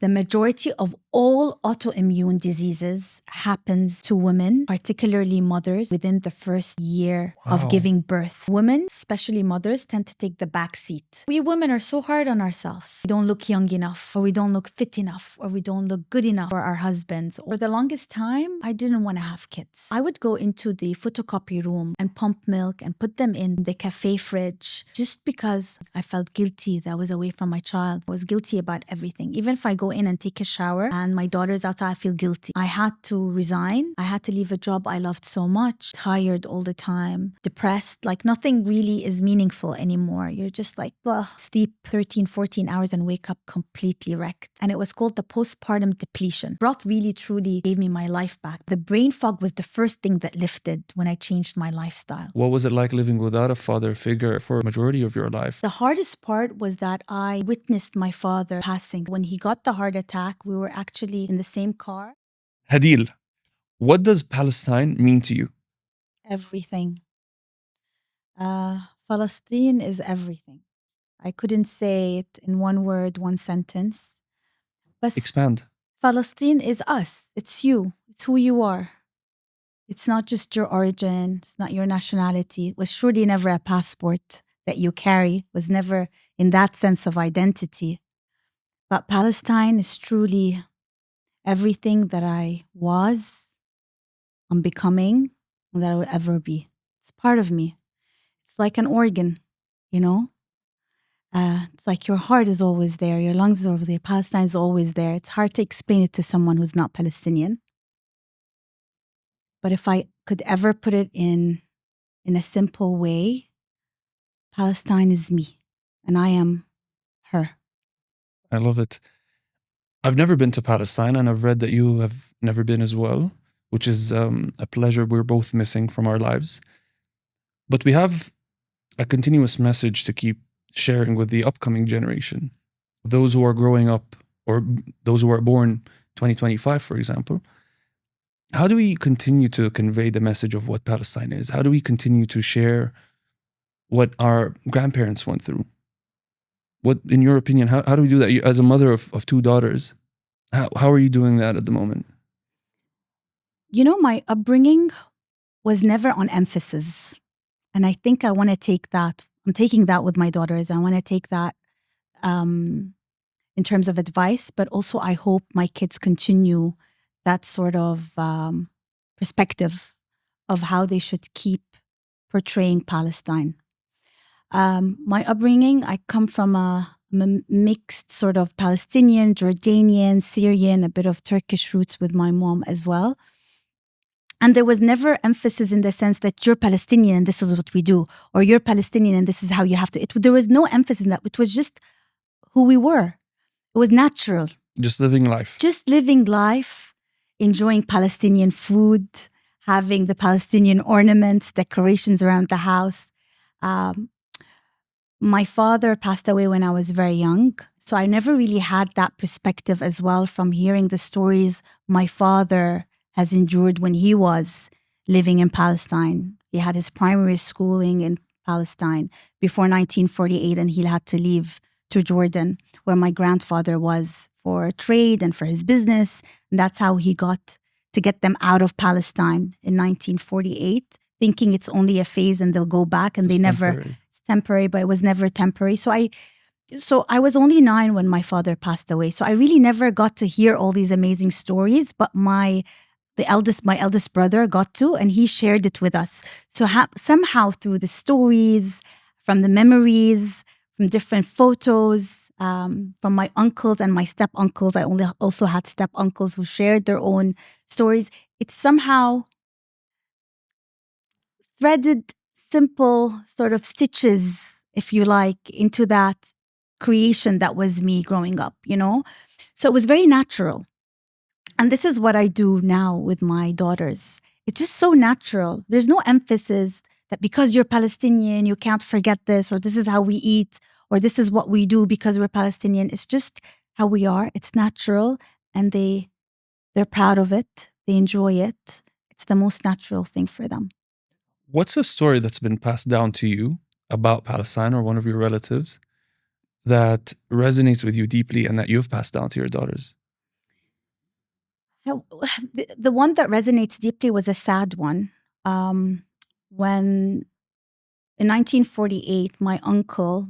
The majority of all autoimmune diseases happens to women, particularly mothers, within the first year of giving birth. Women, especially mothers, tend to take the back seat. We women are so hard on ourselves. We don't look young enough, or we don't look fit enough, or we don't look good enough for our husbands. For the longest time, I didn't want to have kids. I would go into the photocopy room and pump milk and put them in the cafe fridge just because I felt guilty that I was away from my child. I was guilty about everything. Even if I go in and take a shower and my daughter's outside, I feel guilty. I had to resign. I had to leave a job I loved so much, tired all the time, depressed, like nothing really is meaningful anymore. You're just like, sleep 13, 14 hours and wake up completely wrecked. And it was called the postpartum depletion. Broth really, truly gave me my life back. The brain fog was the first thing that lifted when I changed my lifestyle. What was it like living without a father figure for a majority of your life? The hardest part was that I witnessed my father passing. When he got the heart attack, we were actually in the same car. Hadil, what does Palestine mean to you? Everything. Palestine is everything. I couldn't say it in one word, one sentence. But Expand. Palestine is us. It's you. It's who you are. It's not just your origin. It's not your nationality. It was surely never a passport that you carry. It was never in that sense of identity. But Palestine is truly everything that I was, I'm becoming, and that I would ever be. It's part of me. It's like an organ, you know? It's like your heart is always there. Your lungs are over there. Palestine is always there. It's hard to explain it to someone who's not Palestinian. But if I could ever put it in a simple way, Palestine is me and I am her. I love it. I've never been to Palestine, and I've read that you have never been as well, which is a pleasure we're both missing from our lives. But we have a continuous message to keep sharing with the upcoming generation, those who are growing up or those who are born 2025, for example. How do we continue to convey the message of what Palestine is? How do we continue to share what our grandparents went through? What, in your opinion, how do we do that? You, as a mother of two daughters, how are you doing that at the moment? You know, my upbringing was never on emphasis. And I think I want to take that. I'm taking that with my daughters. I want to take that in terms of advice, but also I hope my kids continue that sort of perspective of how they should keep portraying Palestine. My upbringing, I come from a mixed sort of Palestinian, Jordanian, Syrian, a bit of Turkish roots with my mom as well. And there was never emphasis in the sense that you're Palestinian and this is what we do, or you're Palestinian and this is how you have to. There was no emphasis in that. It was just who we were. It was natural. Just living life. Just living life, enjoying Palestinian food, having the Palestinian ornaments, decorations around the house. My father passed away when I was very young, so I never really had that perspective as well from hearing the stories my father has endured when he was living in Palestine. He had his primary schooling in Palestine before 1948, and he had to leave to Jordan, where my grandfather was for trade and for his business. And that's how he got to get them out of Palestine in 1948, thinking it's only a phase and they'll go back, and they never... Temporary. It's temporary, but it was never temporary. So I was only 9 when my father passed away. So I really never got to hear all these amazing stories, but my eldest brother got to, and he shared it with us. So somehow through the stories, from the memories, from different photos, from my uncles and my step-uncles, I also had step-uncles who shared their own stories. It's somehow threaded simple sort of stitches, if you like, into that creation that was me growing up, you know? So it was very natural. And this is what I do now with my daughters. It's just so natural. There's no emphasis that because you're Palestinian, you can't forget this, or this is how we eat, or this is what we do because we're Palestinian. It's just how we are. It's natural, and they're proud of it. They enjoy it. It's the most natural thing for them. What's a story that's been passed down to you about Palestine or one of your relatives that resonates with you deeply and that you've passed down to your daughters? The one that resonates deeply was a sad one. When in 1948, my uncle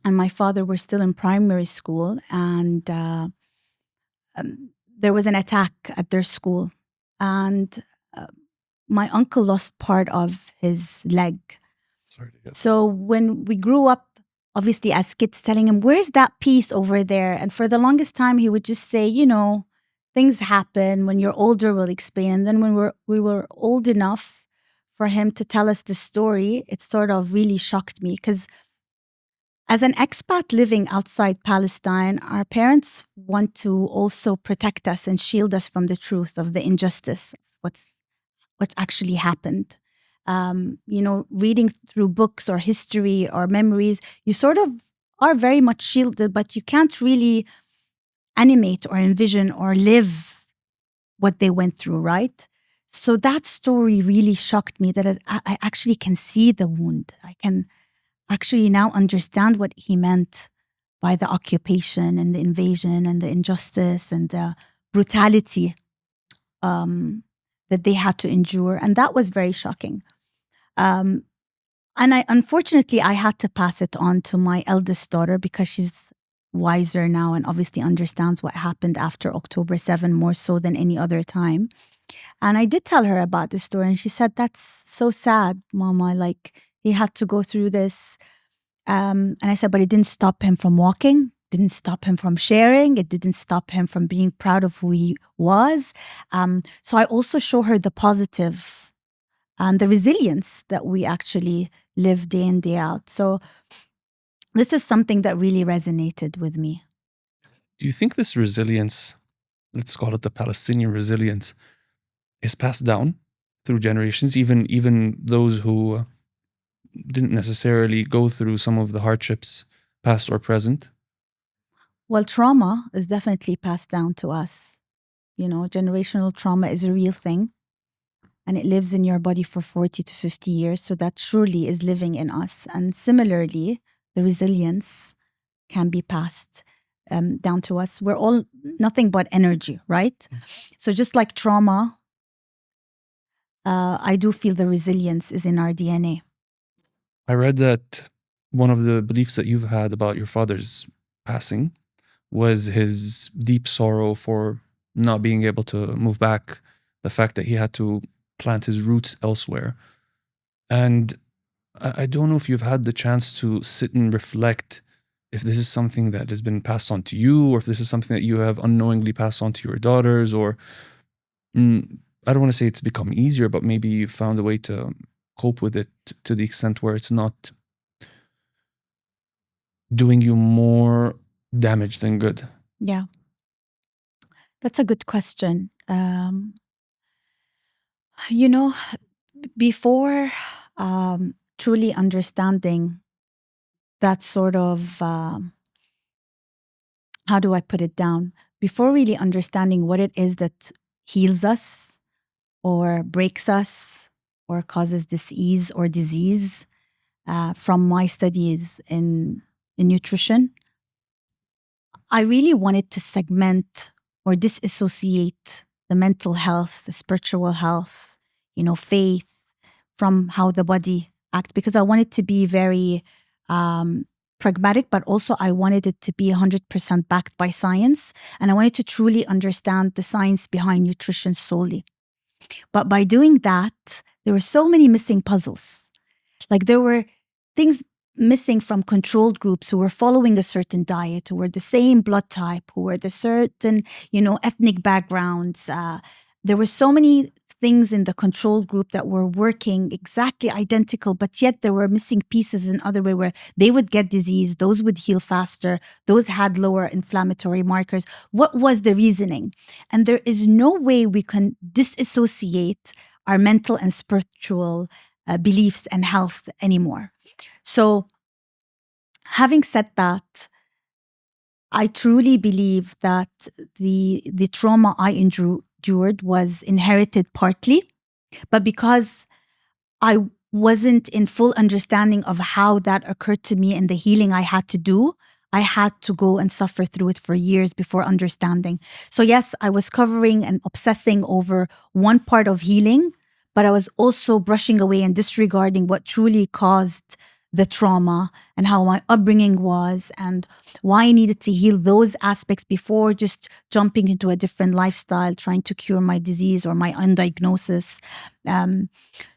and my father were still in primary school, and there was an attack at their school, and my uncle lost part of his leg. Sorry to get So when we grew up, obviously as kids, telling him, "Where's that piece over there?" And for the longest time, he would just say, things happen. When you're older, we'll explain. And then when we were old enough for him to tell us the story, it sort of really shocked me, because as an expat living outside Palestine, our parents want to also protect us and shield us from the truth of the injustice, what actually happened. Reading through books or history or memories, you sort of are very much shielded, but you can't really animate or envision or live what they went through, right? So that story really shocked me, that I actually can see the wound. I can actually now understand what he meant by the occupation and the invasion and the injustice and the brutality that they had to endure. And that was very shocking. And unfortunately, I had to pass it on to my eldest daughter, because she's wiser now and obviously understands what happened after October 7 more so than any other time. And I did tell her about this story, and she said, "That's so sad, Mama, like he had to go through this." And I said, but it didn't stop him from walking, didn't stop him from sharing, it didn't stop him from being proud of who he was. So I also show her the positive and the resilience that we actually live day in, day out. So this is something that really resonated with me. Do you think this resilience, let's call it the Palestinian resilience, is passed down through generations, even those who didn't necessarily go through some of the hardships, past or present? Well, trauma is definitely passed down to us. Generational trauma is a real thing, and it lives in your body for 40 to 50 years. So that surely is living in us. And similarly, the resilience can be passed down to us. We're all nothing but energy, right? So just like trauma, I do feel the resilience is in our DNA. I read that one of the beliefs that you've had about your father's passing was his deep sorrow for not being able to move back, the fact that he had to plant his roots elsewhere. And I don't know if you've had the chance to sit and reflect if this is something that has been passed on to you, or if this is something that you have unknowingly passed on to your daughters, or I don't want to say it's become easier, but maybe you found a way to cope with it to the extent where it's not doing you more damage than good. Yeah. That's a good question. Before truly understanding that sort of, how do I put it down? Before really understanding what it is that heals us or breaks us or causes disease or disease, from my studies in nutrition, I really wanted to segment or disassociate the mental health, the spiritual health, faith, from how the body acts, because I wanted to be very pragmatic, but also I wanted it to be 100% backed by science. And I wanted to truly understand the science behind nutrition solely. But by doing that, there were so many missing puzzles. Like there were things missing from controlled groups who were following a certain diet, who were the same blood type, who were the certain, ethnic backgrounds. There were so many things in the control group that were working exactly identical, but yet there were missing pieces in other way where they would get disease, those would heal faster, those had lower inflammatory markers. What was the reasoning? And there is no way we can disassociate our mental and spiritual beliefs and health anymore. So having said that, I truly believe that the trauma I endured was inherited partly, but because I wasn't in full understanding of how that occurred to me and the healing I had to do, I had to go and suffer through it for years before understanding. So yes, I was covering and obsessing over one part of healing, but I was also brushing away and disregarding what truly caused the trauma and how my upbringing was and why I needed to heal those aspects before just jumping into a different lifestyle, trying to cure my disease or my undiagnosis.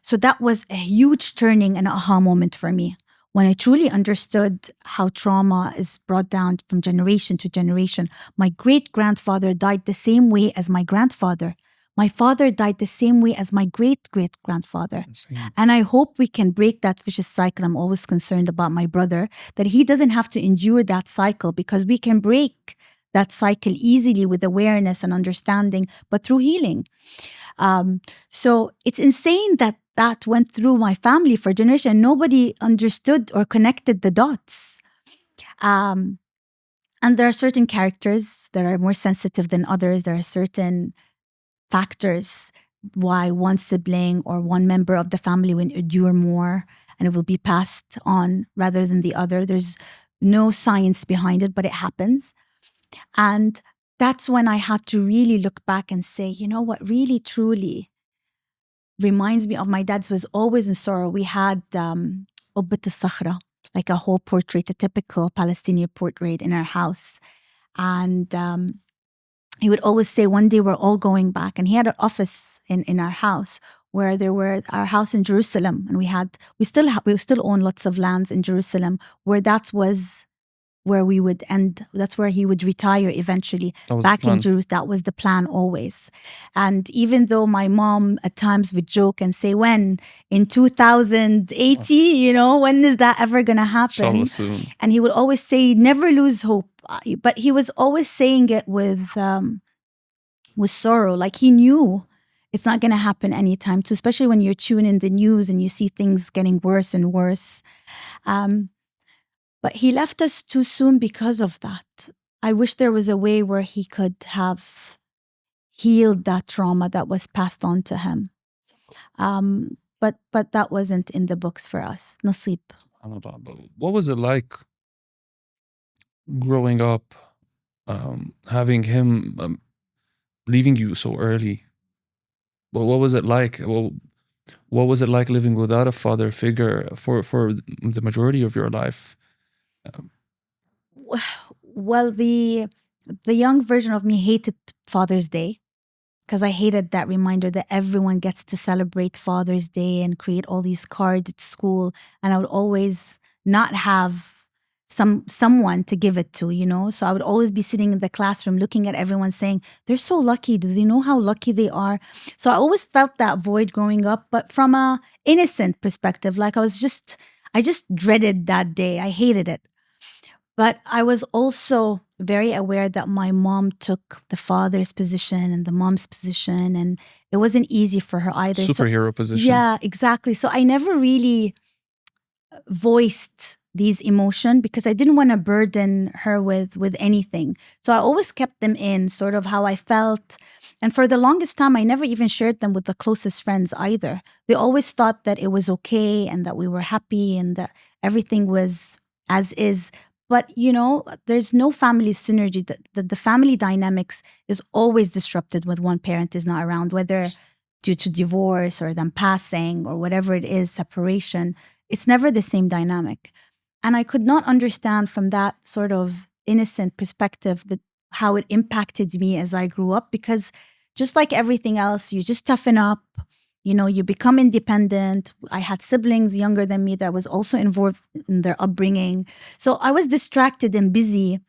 So that was a huge turning and aha moment for me when I truly understood how trauma is brought down from generation to generation. My great-grandfather died the same way as my grandfather. My father died the same way as my great-great-grandfather. And I hope we can break that vicious cycle. I'm always concerned about my brother, that he doesn't have to endure that cycle, because we can break that cycle easily with awareness and understanding, but through healing. So it's insane that that went through my family for generations and nobody understood or connected the dots. And there are certain characters that are more sensitive than others. There are certain factors why one sibling or one member of the family will endure more and it will be passed on rather than the other. There's no science behind it, but it happens. And that's when I had to really look back and say, you know what really truly reminds me of my dad's was always in sorrow. We had Ubbat al-Sakhra, like a whole portrait, a typical Palestinian portrait in our house. And he would always say, one day we're all going back. And he had an office in our house where there were our house in Jerusalem. And we still own lots of lands in Jerusalem where that was where we would end. That's where he would retire eventually. Back in Jerusalem. That was the plan always. And even though my mom at times would joke and say, when? In 2080, when is that ever going to happen? And he would always say, never lose hope. But he was always saying it with sorrow. Like he knew it's not going to happen anytime soon, especially when you're tuning in the news and you see things getting worse and worse. But he left us too soon because of that. I wish there was a way where he could have healed that trauma that was passed on to him. But that wasn't in the books for us. Nasib. What was it like growing up, having him leaving you so early? Well, what was it like? Well, what was it like living without a father figure for the majority of your life? Well, the young version of me hated Father's Day because I hated that reminder that everyone gets to celebrate Father's Day and create all these cards at school, and I would always not have someone to give it to, so I would always be sitting in the classroom looking at everyone saying, they're so lucky. Do they know how lucky they are? So I always felt that void growing up, but from a innocent perspective, like I just dreaded that day. I hated it. But I was also very aware that my mom took the father's position and the mom's position, and it wasn't easy for her either. Superhero position. Yeah, exactly. So I never really voiced these emotions because I didn't want to burden her with anything. So I always kept them in, sort of how I felt. And for the longest time, I never even shared them with the closest friends either. They always thought that it was okay and that we were happy and that everything was as is. But, there's no family synergy. The family dynamics is always disrupted when one parent is not around, whether due to divorce or them passing or whatever it is, separation. It's never the same dynamic. And I could not understand from that sort of innocent perspective how it impacted me as I grew up, because just like everything else, you just toughen up. You become independent. I had siblings younger than me that was also involved in their upbringing. So I was distracted and busy.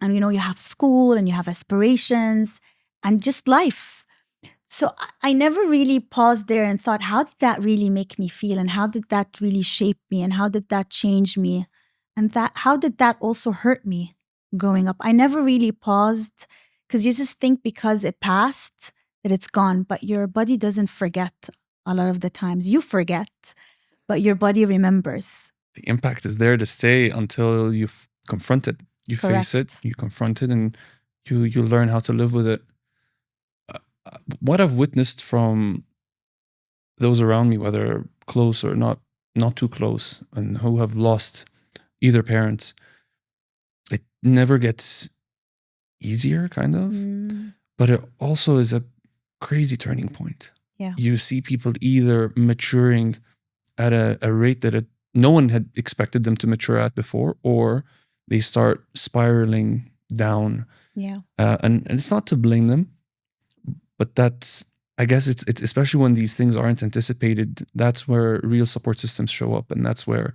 And, you have school and you have aspirations and just life. So I never really paused there and thought, how did that really make me feel? And how did that really shape me? And how did that change me? And how did that also hurt me growing up? I never really paused because you just think because it passed that it's gone, but your body doesn't forget a lot of the times. You forget, but your body remembers. The impact is there to stay until you confront it. You Correct. face it, you confront it, and you learn how to live with it. What I've witnessed from those around me, whether close or not too close, and who have lost either parent, never gets easier, kind of. But it also is a crazy turning point. Yeah. You see people either maturing at a rate that no one had expected them to mature at before, or they start spiraling down. Yeah. And it's not to blame them, but I guess it's especially when these things aren't anticipated, that's where real support systems show up. And that's where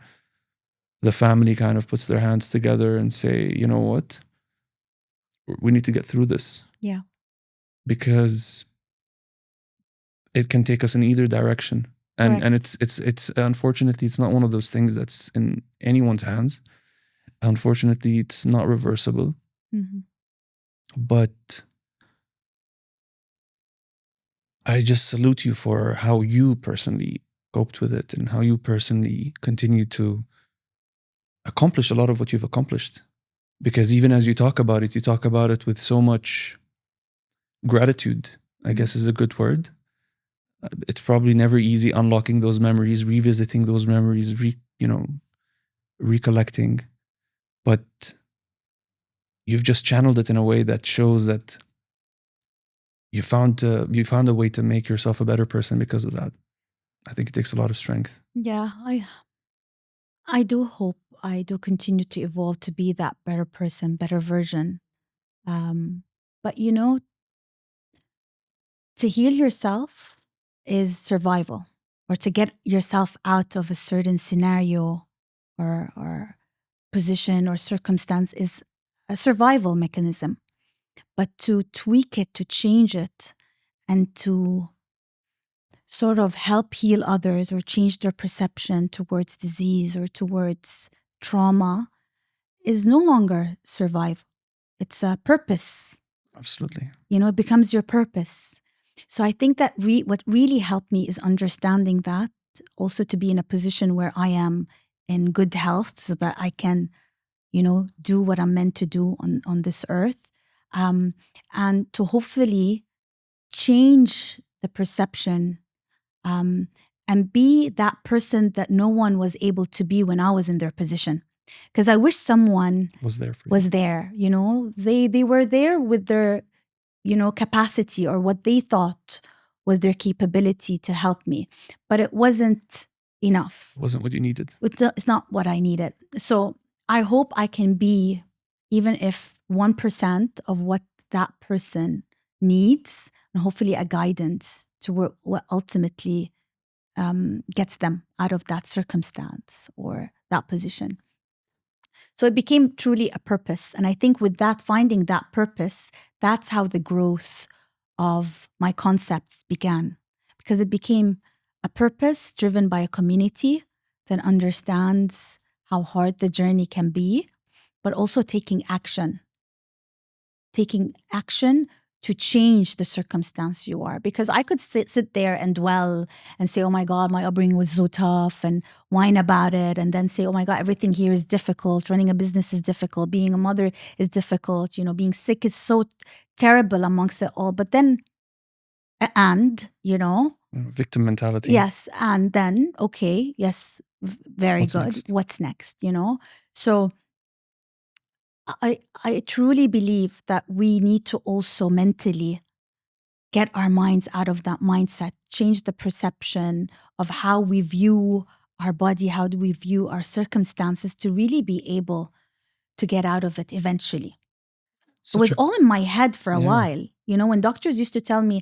the family kind of puts their hands together and say, you know what? We need to get through this. Yeah. Because it can take us in either direction. And it's unfortunately, it's not one of those things that's in anyone's hands. Unfortunately, it's not reversible. But I just salute you for how you personally coped with it and how you personally continue to accomplish a lot of what you've accomplished. Because even as you talk about it with so much gratitude, I guess is a good word. It's probably never easy unlocking those memories, revisiting those memories, recollecting. But you've just channeled it in a way that shows that you found a way to make yourself a better person because of that. I think it takes a lot of strength. Yeah, I do hope I do continue to evolve to be that better person, better version. But to heal yourself is survival, or to get yourself out of a certain scenario or position or circumstance is a survival mechanism. But to tweak it, to change it, and to sort of help heal others or change their perception towards disease or towards trauma is no longer survival. It's a purpose. Absolutely. It becomes your purpose. So I think that what really helped me is understanding that, also to be in a position where I am in good health so that I can, do what I'm meant to do on this earth. And to hopefully change the perception and be that person that no one was able to be when I was in their position. Because I wish someone was there for you. Was there, they were there with their, capacity or what they thought was their capability to help me. But it wasn't enough. It wasn't what you needed. It's not what I needed. So I hope I can be, even if 1% of what that person needs, and hopefully a guidance to what ultimately gets them out of that circumstance or that position. So it became truly a purpose. And I think with that, finding that purpose, that's how the growth of my concepts began. Because it became a purpose driven by a community that understands how hard the journey can be, but also taking action to change the circumstance you are. Because I could sit there and dwell and say, oh my God, my upbringing was so tough, and whine about it, and then say, oh my God, everything here is difficult. Running a business is difficult. Being a mother is difficult. Being sick is so terrible amongst it all. But then, victim mentality. Yes. And then, okay, yes, very What's good. next? What's next? So I truly believe that we need to also mentally get our minds out of that mindset, change the perception of how we view our body, how do we view our circumstances, to really be able to get out of it eventually. It was all in my head for a while. When doctors used to tell me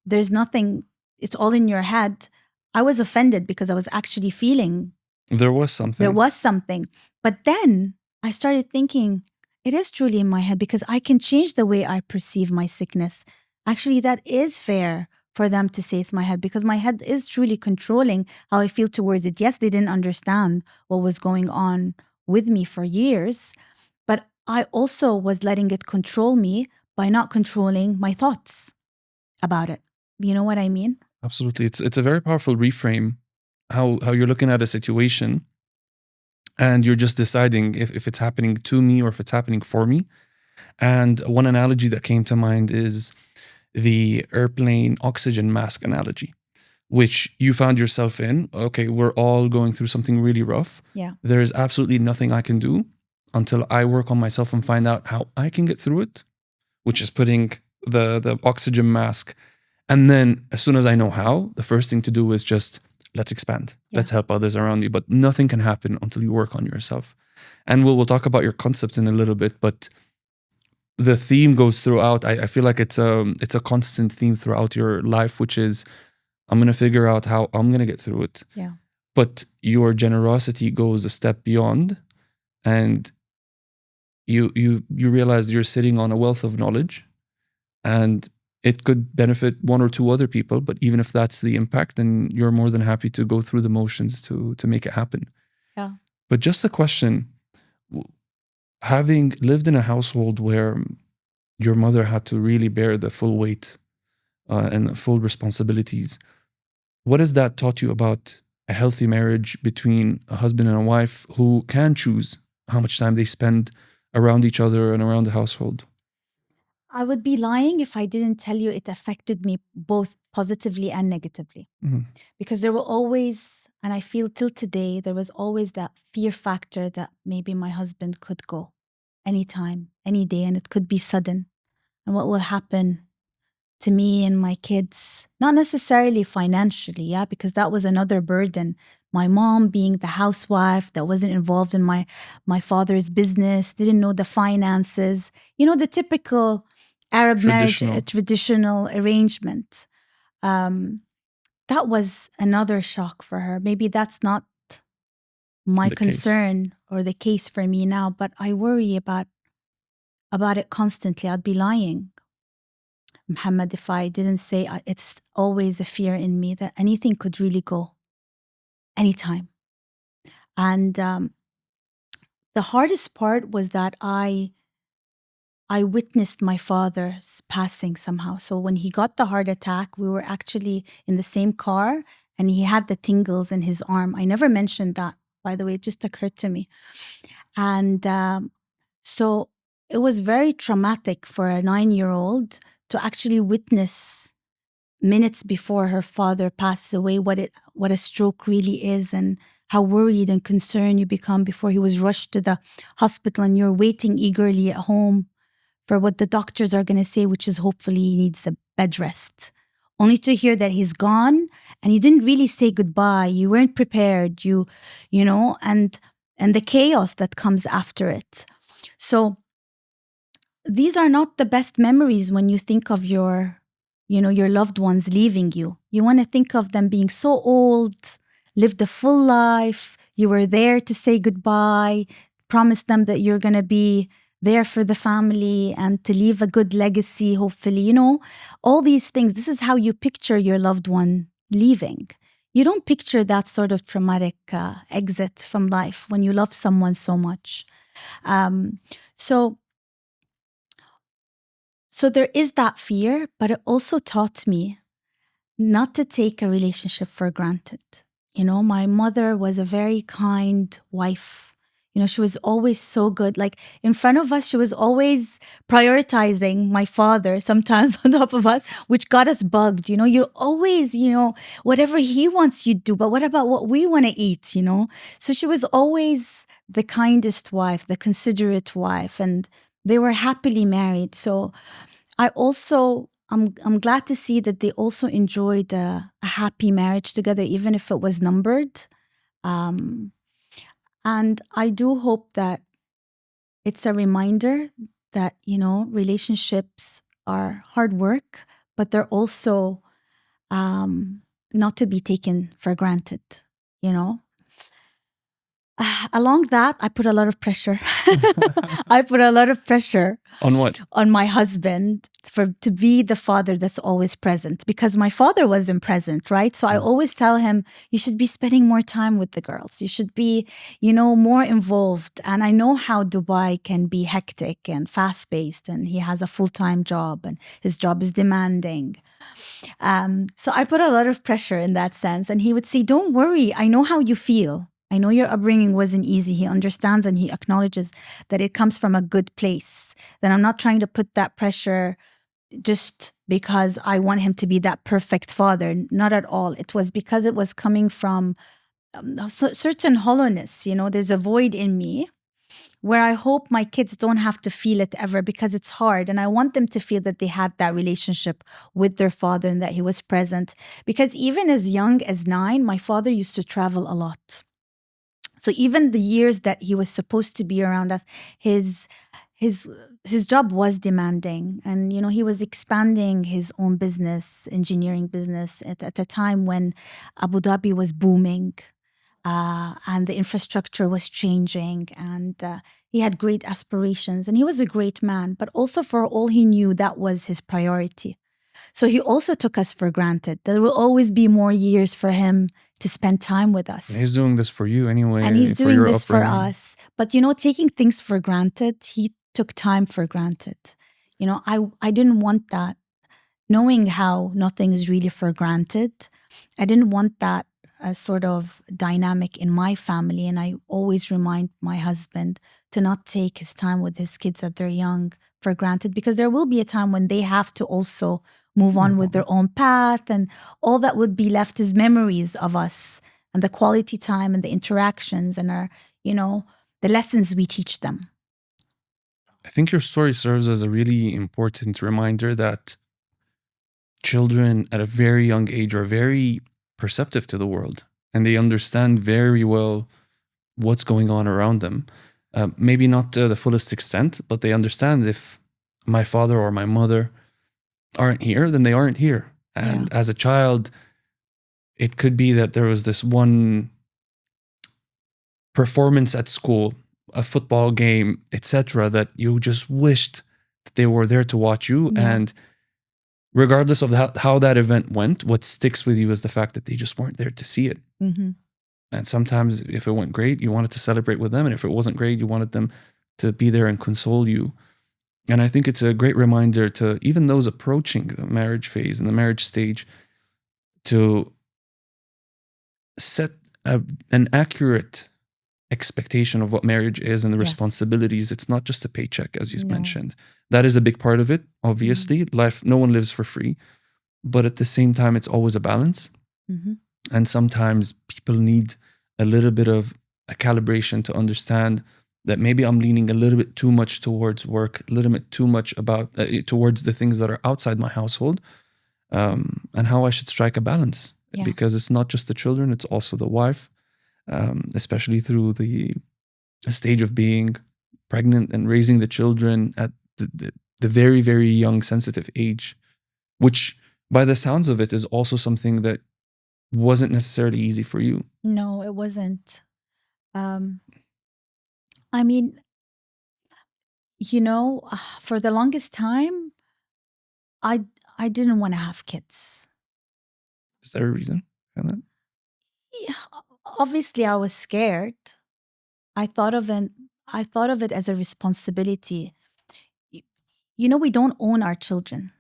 there's nothing, it's all in your head, I was offended because I was actually feeling there was something. But then I started thinking, it is truly in my head, because I can change the way I perceive my sickness. Actually, that is fair for them to say it's my head, because my head is truly controlling how I feel towards it. Yes, they didn't understand what was going on with me for years, but I also was letting it control me by not controlling my thoughts about it. You know what I mean? Absolutely. It's a very powerful reframe, how you're looking at a situation and you're just deciding if it's happening to me or if it's happening for me. And one analogy that came to mind is the airplane oxygen mask analogy, which you found yourself in. Okay, we're all going through something really rough. Yeah. There is absolutely nothing I can do until I work on myself and find out how I can get through it, which is putting the oxygen mask. And then as soon as I know how, the first thing to do is just, let's expand. Yeah. Let's help others around you. But nothing can happen until you work on yourself. And we'll talk about your concepts in a little bit, but the theme goes throughout. I feel like it's a constant theme throughout your life, which is, I'm going to figure out how I'm going to get through it. Yeah. But your generosity goes a step beyond, and you realize you're sitting on a wealth of knowledge, and it could benefit one or two other people. But even if that's the impact, then you're more than happy to go through the motions to make it happen. Yeah. But just a question, having lived in a household where your mother had to really bear the full weight and the full responsibilities, what has that taught you about a healthy marriage between a husband and a wife who can choose how much time they spend around each other and around the household? I would be lying if I didn't tell you it affected me both positively and negatively. Mhm. Because there were always, and I feel till today, there was always that fear factor that maybe my husband could go anytime, any day, and it could be sudden. And what will happen to me and my kids, not necessarily financially, yeah, because that was another burden. My mom being the housewife that wasn't involved in my father's business, didn't know the finances, the typical Arab marriage, traditional arrangement. That was another shock for her. Maybe that's not my concern or the case for me now, but I worry about it constantly. I'd be lying, Mohammad, if I didn't say it's always a fear in me that anything could really go anytime. And the hardest part was that I witnessed my father's passing somehow. So when he got the heart attack, we were actually in the same car and he had the tingles in his arm. I never mentioned that, by the way, it just occurred to me. And so it was very traumatic for a 9-year-old to actually witness minutes before her father passes away what a stroke really is, and how worried and concerned you become before he was rushed to the hospital, and you're waiting eagerly at home for what the doctors are going to say, which is hopefully he needs a bed rest, only to hear that he's gone and you didn't really say goodbye. You weren't prepared, and the chaos that comes after it. So these are not the best memories when you think of your loved ones leaving you. You want to think of them being so old, lived a full life. You were there to say goodbye, promise them that you're going to be there for the family and to leave a good legacy, hopefully, all these things. This is how you picture your loved one leaving. You don't picture that sort of traumatic exit from life when you love someone so much. So there is that fear, but it also taught me not to take a relationship for granted. My mother was a very kind wife. She was always so good. Like in front of us, she was always prioritizing my father, sometimes on top of us, which got us bugged. You're always, whatever he wants you to do, but what about what we want to eat, So she was always the kindest wife, the considerate wife, and they were happily married. So I'm glad to see that they also enjoyed a happy marriage together, even if it was numbered. And I do hope that it's a reminder that, relationships are hard work, but they're also not to be taken for granted, Along that, I put a lot of pressure. I put a lot of pressure. On what? On my husband to be the father that's always present, because my father wasn't present, right? So I always tell him, you should be spending more time with the girls. You should be, more involved. And I know how Dubai can be hectic and fast-paced, and he has a full-time job and his job is demanding. So I put a lot of pressure in that sense. And he would say, don't worry, I know how you feel. I know your upbringing wasn't easy. He understands and he acknowledges that it comes from a good place. That I'm not trying to put that pressure just because I want him to be that perfect father. Not at all. It was because it was coming from a certain hollowness. There's a void in me where I hope my kids don't have to feel it ever, because it's hard. And I want them to feel that they had that relationship with their father and that he was present. Because even as young as 9, my father used to travel a lot. So even the years that he was supposed to be around us, his job was demanding. And, you know, he was expanding his own business, engineering business, at a time when Abu Dhabi was booming. And the infrastructure was changing, and he had great aspirations, and he was a great man, but also for all he knew, that was his priority. So he also took us for granted. There will always be more years for him to spend time with us. And he's doing this for you anyway. And he's doing your this for upbringing. us. But, you know, taking things for granted, he took time for granted. You know, I didn't want that. Knowing how nothing is really for granted, I didn't want that sort of dynamic in my family. And I always remind my husband to not take his time with his kids that they're young for granted, because there will be a time when they have to also move on with their own path, and all that would be left is memories of us and the quality time and the interactions and our, you know, the lessons we teach them. I think your story serves as a really important reminder that children at a very young age are very perceptive to the world, and they understand very well what's going on around them. Maybe not to the fullest extent, but they understand if my father or my mother aren't here, then they aren't here. And as a child, it could be that there was this one performance at school, a football game, etc., that you just wished that they were there to watch you. And regardless of how that event went, what sticks with you is the fact that they just weren't there to see it. Mm-hmm. And sometimes if it went great, you wanted to celebrate with them. And if it wasn't great, you wanted them to be there and console you. And I think it's a great reminder to even those approaching the marriage phase and the marriage stage to set an accurate expectation of what marriage is and the responsibilities. It's not just a paycheck, as you mentioned. That is a big part of it, obviously. Life, no one lives for free. But at the same time, it's always a balance. Mm-hmm. And sometimes people need a little bit of a calibration to understand that maybe I'm leaning a little bit too much towards work, a little bit too much about towards the things that are outside my household, and how I should strike a balance. Because it's not just the children, it's also the wife, especially through the stage of being pregnant and raising the children at the very, very young, sensitive age, which by the sounds of it is also something that wasn't necessarily easy for you. No, it wasn't. I mean, you know, for the longest time, I didn't want to have kids. Is there a reason for that? Yeah, obviously, I was scared. I thought of it as a responsibility. You know, we don't own our children.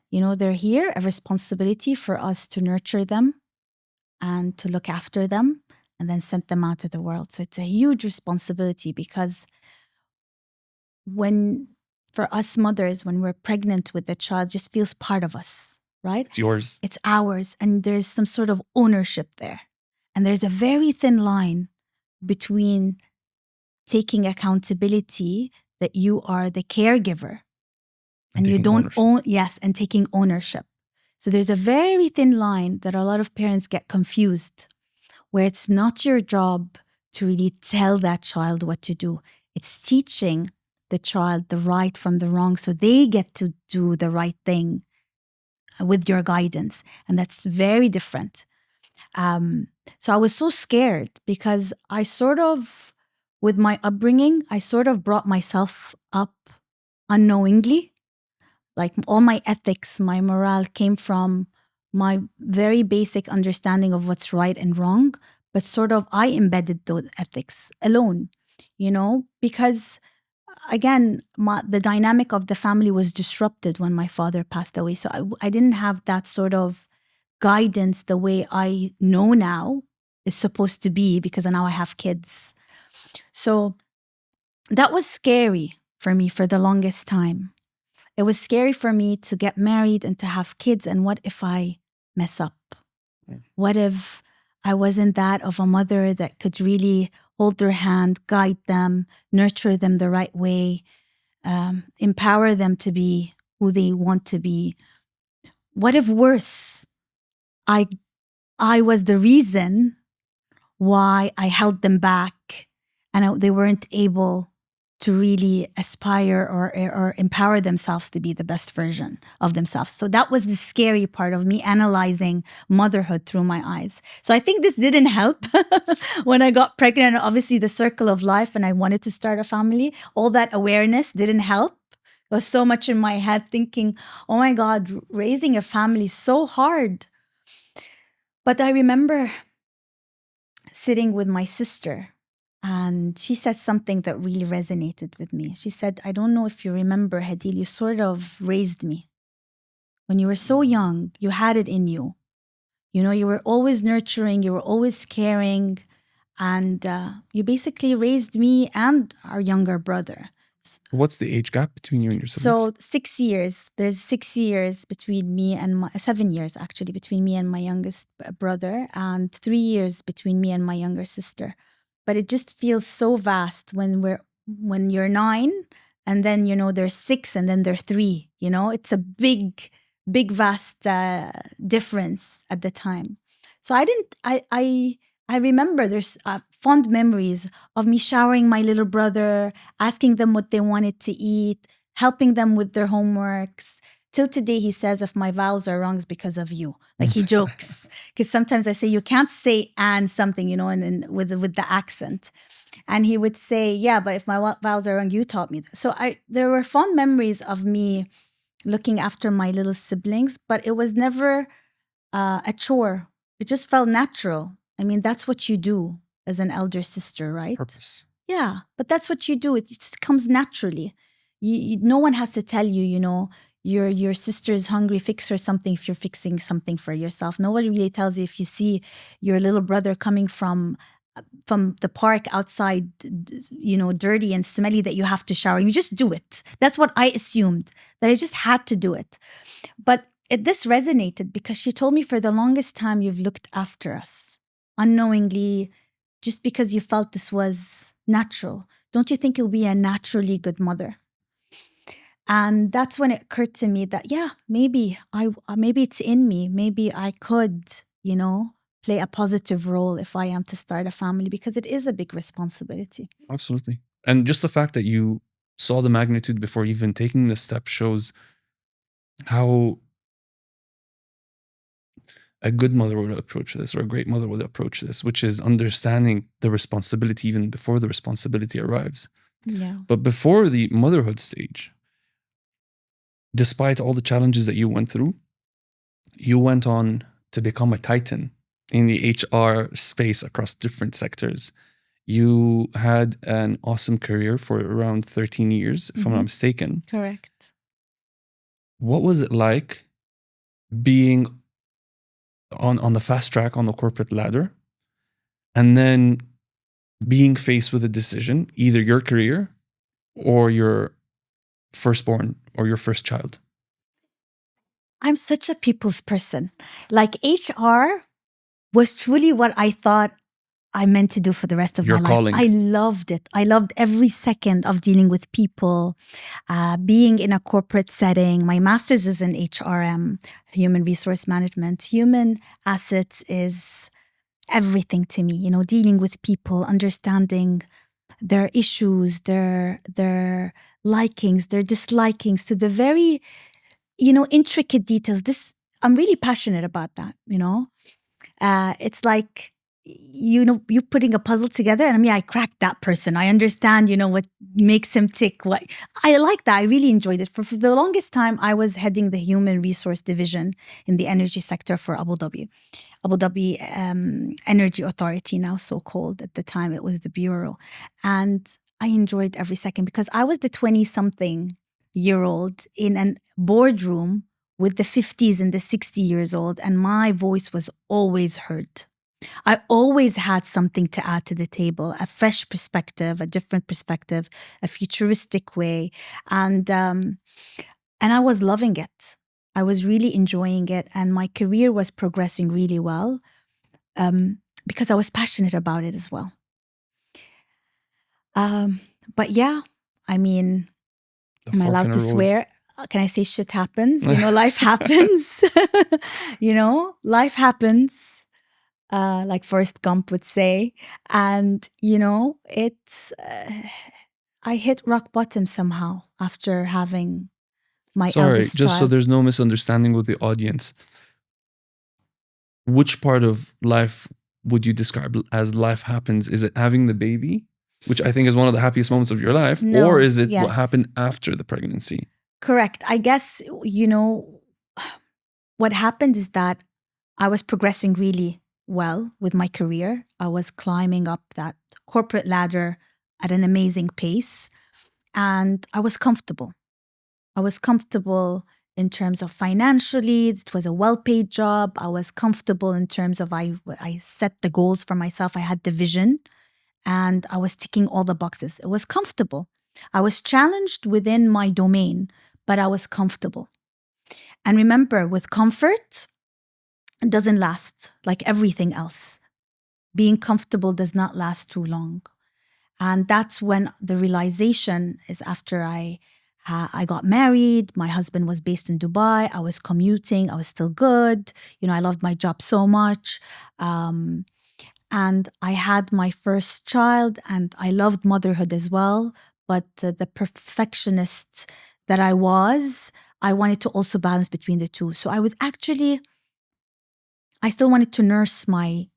You know, they're here, a responsibility for us to nurture them and to look after them and then send them out to the world. So it's a huge responsibility, because for us mothers, when we're pregnant with the child, it just feels part of us, right? It's yours. It's ours. And there's some sort of ownership there. And there's a very thin line between taking accountability that you are the caregiver and you don't own, and taking ownership. So there's a very thin line that a lot of parents get confused, where it's not your job to really tell that child what to do. It's teaching the child the right from the wrong, so they get to do the right thing with your guidance. And that's very different. So I was so scared, because I sort of, with my upbringing, I sort of brought myself up unknowingly. Like all my ethics, my morale came from my very basic understanding of what's right and wrong, but sort of I embedded those ethics alone, you know, because again, the dynamic of the family was disrupted when my father passed away. So I didn't have that sort of guidance the way I know now is supposed to be, because now I have kids. So that was scary for me for the longest time. It was scary for me to get married and to have kids. And what if I mess up? What if I wasn't that of a mother that could really hold their hand, guide them, nurture them the right way, empower them to be who they want to be. What if worse? I was the reason why I held them back and they weren't able to really aspire or empower themselves to be the best version of themselves. So that was the scary part of me analyzing motherhood through my eyes. So I think this didn't help when I got pregnant. Obviously, the circle of life and I wanted to start a family, all that awareness didn't help. I was so much in my head thinking, oh my God, raising a family is so hard. But I remember sitting with my sister, and she said something that really resonated with me. She said, I don't know if you remember, Hadil, you sort of raised me. When you were so young, you had it in you. You know, you were always nurturing, you were always caring, and you basically raised me and our younger brother. What's the age gap between you and your siblings? So 6 years. There's 6 years between me and 7 years actually between me and my youngest brother, and 3 years between me and my younger sister. But it just feels so vast when you're 9, and then there's 6, and then there's 3. It's a big vast difference at the time. So I remember there's fond memories of me showering my little brother, asking them what they wanted to eat, helping them with their homeworks. Till today, he says, if my vowels are wrong, it's because of you. Like, he jokes. Because sometimes I say, you can't say and something, and with the accent. And he would say, yeah, but if my vowels are wrong, you taught me that. So there were fond memories of me looking after my little siblings, but it was never a chore. It just felt natural. I mean, that's what you do as an elder sister, right? Purpose. Yeah, but that's what you do. It just comes naturally. No one has to tell you, your sister is hungry, fix her something if you're fixing something for yourself. Nobody really tells you if you see your little brother coming from the park outside, dirty and smelly, that you have to shower. You just do it. That's what I assumed, that I just had to do it. But this resonated because she told me, for the longest time, you've looked after us unknowingly, just because you felt this was natural. Don't you think you'll be a naturally good mother? And that's when it occurred to me that, yeah, maybe it's in me. Maybe I could, play a positive role if I am to start a family, because it is a big responsibility. Absolutely. And just the fact that you saw the magnitude before even taking the step shows how a good mother would approach this, or a great mother would approach this, which is understanding the responsibility even before the responsibility arrives. Yeah. But before the motherhood stage, despite all the challenges that you went through, you went on to become a titan in the HR space across different sectors. You had an awesome career for around 13 years, if I'm not mistaken. Correct. What was it like being on the fast track on the corporate ladder, and then being faced with a decision, either your career or your firstborn or your first child? I'm such a people's person. Like, HR was truly what I thought I meant to do for the rest of Your my calling. life. I loved it. I loved every second of dealing with people, being in a corporate setting. My master's is in HRM, human resource management. Human assets is everything to me, dealing with people, understanding their issues, their likings, their dislikings, to the very, intricate details. I'm really passionate about that, it's like, you putting a puzzle together, and I cracked that person. I understand, what makes him tick. What I like that. I really enjoyed it. For the longest time, I was heading the human resource division in the energy sector for Abu Dhabi Energy Authority, now so called. At the time, it was the bureau, and I enjoyed every second, because I was the 20-something-year-old in a boardroom with the 50s and the 60 years old, and my voice was always heard. I always had something to add to the table, a fresh perspective, a different perspective, a futuristic way. And I was loving it. I was really enjoying it. And my career was progressing really well, because I was passionate about it as well. But yeah, I mean, The am I fork allowed in to the road. swear? Can I say shit happens? Life happens. Life happens, like Forrest Gump would say. And, it's, I hit rock bottom somehow after having my Sorry, eldest just so child. there's no misunderstanding with the audience. Which part of life would you describe as life happens? Is it having the baby, which I think is one of the happiest moments of your life, or No, is it what yes. happened after the pregnancy? Correct. I guess, what happened is that I was progressing really well with my career. I was climbing up that corporate ladder at an amazing pace, and I was comfortable. I was comfortable in terms of financially. It was a well-paid job. I was comfortable in terms of I set the goals for myself. I had the vision, and I was ticking all the boxes. It was comfortable. I was challenged within my domain, but I was comfortable. And remember, with comfort, it doesn't last, like everything else. Being comfortable does not last too long. And that's when the realization is after I got married. My husband was based in Dubai. I was commuting. I was still good. I loved my job so much. And I had my first child, and I loved motherhood as well. But the perfectionist that I was, I wanted to also balance between the two. So I still wanted to nurse my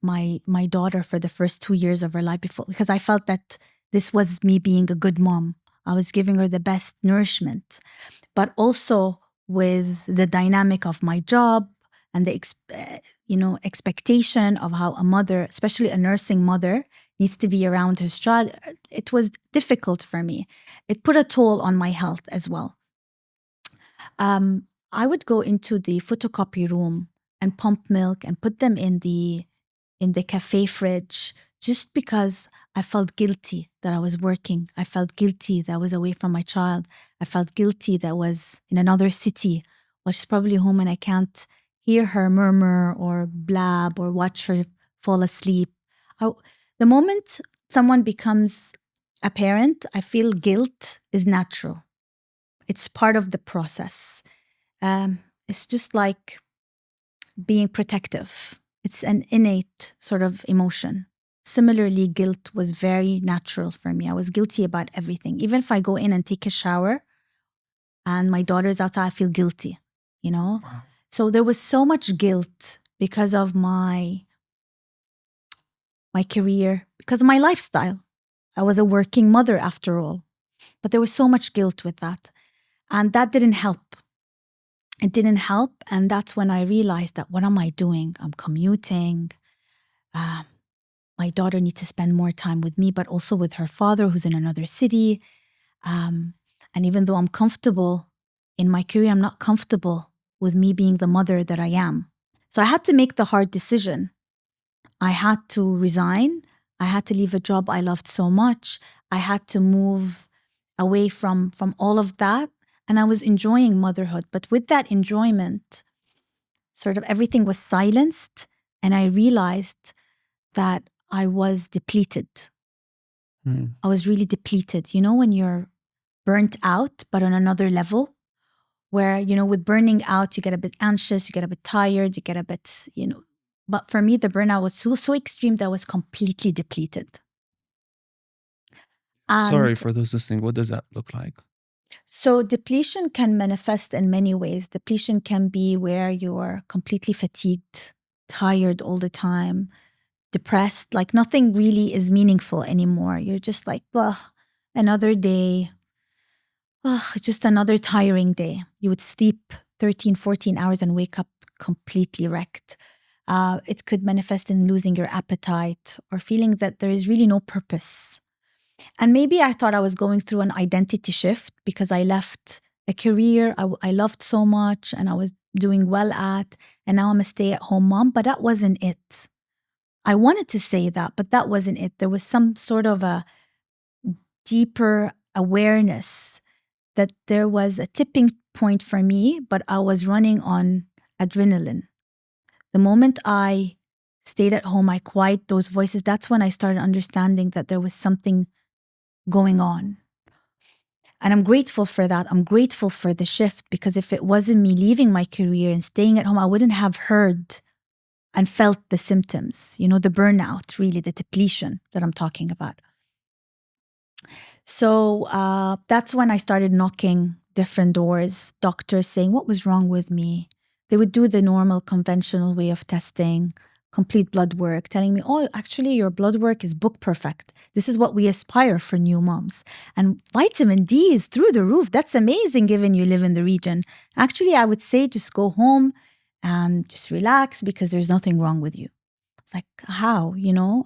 daughter for the first 2 years of her life because I felt that this was me being a good mom. I was giving her the best nourishment, but also with the dynamic of my job and the expectation of how a mother, especially a nursing mother, needs to be around her child. It was difficult for me. It put a toll on my health as well. I would go into the photocopy room and pump milk and put them in the cafe fridge just because I felt guilty that I was working. I felt guilty that I was away from my child. I felt guilty that I was in another city, while she's probably home and I can't hear her murmur or blab or watch her fall asleep. The moment someone becomes a parent, I feel guilt is natural. It's part of the process. It's just like being protective. It's an innate sort of emotion. Similarly, guilt was very natural for me. I was guilty about everything. Even if I go in and take a shower and my daughter's outside, I feel guilty, Wow. So there was so much guilt because of my career, because of my lifestyle. I was a working mother after all. But there was so much guilt with that. And that didn't help. It didn't help. And that's when I realized that what am I doing? I'm commuting. My daughter needs to spend more time with me, but also with her father who's in another city. And even though I'm comfortable in my career, I'm not comfortable with me being the mother that I am. So I had to make the hard decision. I had to resign. I had to leave a job I loved so much. I had to move away from all of that. And I was enjoying motherhood. But with that enjoyment, sort of everything was silenced. And I realized that I was depleted. I was really depleted. When you're burnt out, but on another level, where, with burning out, you get a bit anxious, you get a bit tired, you get a bit, But for me, the burnout was so extreme that I was completely depleted. Sorry for those listening. What does that look like? So depletion can manifest in many ways. Depletion can be where you're completely fatigued, tired all the time, depressed, like nothing really is meaningful anymore. You're just like, another day. Just another tiring day. You would sleep 13, 14 hours and wake up completely wrecked. It could manifest in losing your appetite or feeling that there is really no purpose. And maybe I thought I was going through an identity shift because I left a career I loved so much and I was doing well at, and now I'm a stay-at-home mom, but that wasn't it. I wanted to say that, but that wasn't it. There was some sort of a deeper awareness that there was a tipping point for me, but I was running on adrenaline. The moment I stayed at home, I quieted those voices. That's when I started understanding that there was something going on. And I'm grateful for that. I'm grateful for the shift, because if it wasn't me leaving my career and staying at home, I wouldn't have heard and felt the symptoms, the burnout, really, the depletion that I'm talking about. So that's when I started knocking different doors, doctors saying, what was wrong with me? They would do the normal conventional way of testing, complete blood work, telling me, oh, actually, your blood work is book perfect. This is what we aspire for new moms. And vitamin D is through the roof. That's amazing given you live in the region. Actually, I would say just go home and just relax because there's nothing wrong with you. It's like, how?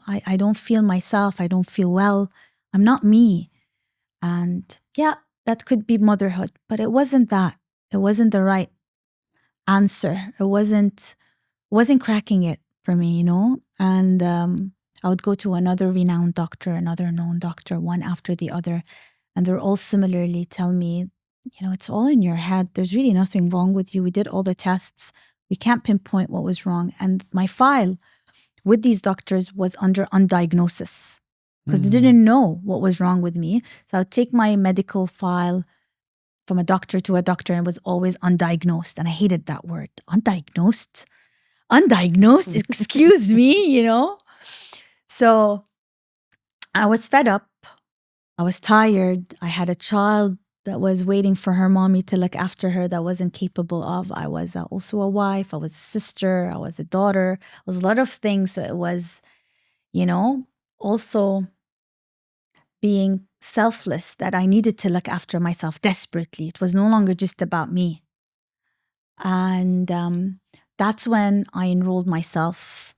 I don't feel myself. I don't feel well. I'm not me. And yeah, that could be motherhood, but it wasn't that. It wasn't the right answer. It wasn't cracking it for me, And I would go to another renowned doctor, another known doctor, one after the other, and they're all similarly tell me, it's all in your head. There's really nothing wrong with you. We did all the tests. We can't pinpoint what was wrong. And my file with these doctors was under undiagnosis, because they didn't know what was wrong with me. So I would take my medical file from a doctor to a doctor, and it was always undiagnosed. And I hated that word, undiagnosed. Undiagnosed, excuse me, So I was fed up. I was tired. I had a child that was waiting for her mommy to look after her that wasn't capable of. I was also a wife. I was a sister. I was a daughter. I was a lot of things. So it was, also being selfless, that I needed to look after myself desperately. It was no longer just about me. And that's when I enrolled myself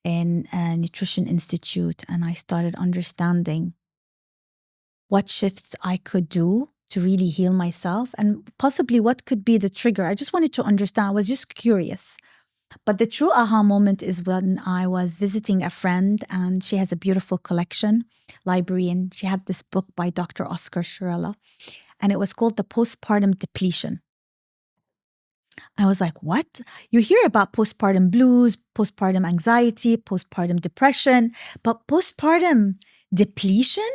in a nutrition institute, and I started understanding what shifts I could do to really heal myself, and possibly what could be the trigger. I just wanted to understand. I was just curious. But the true aha moment is when I was visiting a friend, and she has a beautiful collection library, and she had this book by Dr. Oscar Shirella, and it was called The Postpartum Depletion. I was like, what? You hear about postpartum blues, postpartum anxiety, postpartum depression, but postpartum depletion?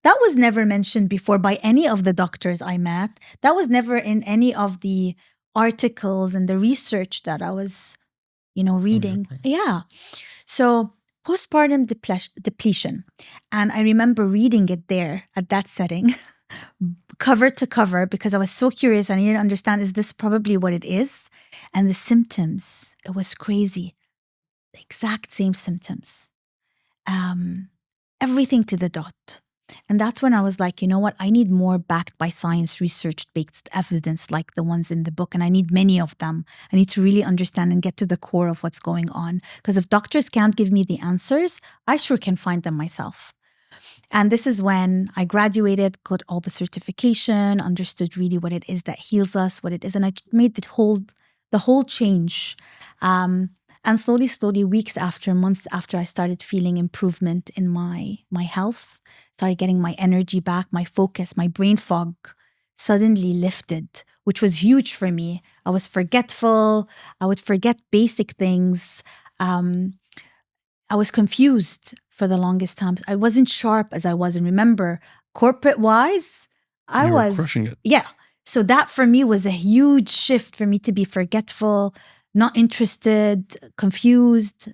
That was never mentioned before by any of the doctors I met. That was never in any of the articles and the research that I was reading. Yeah. So postpartum depletion. And I remember reading it there at that setting, cover to cover, because I was so curious. I needed to understand, is this probably what it is? And the symptoms, it was crazy. The exact same symptoms. Everything to the dot. And that's when I was like, you know what? I need more backed by science, research-based evidence like the ones in the book. And I need many of them. I need to really understand and get to the core of what's going on. Because if doctors can't give me the answers, I sure can find them myself. And this is when I graduated, got all the certification, understood really what it is that heals us, what it is. And I made the whole change. And slowly, weeks after, months after, I started feeling improvement in my health, started getting my energy back, my focus, my brain fog suddenly lifted, which was huge for me. I was forgetful. I would forget basic things. I was confused for the longest time. I wasn't sharp as I was. And remember, corporate-wise, I was crushing it. Yeah. So that for me was a huge shift for me to be forgetful, not interested, confused.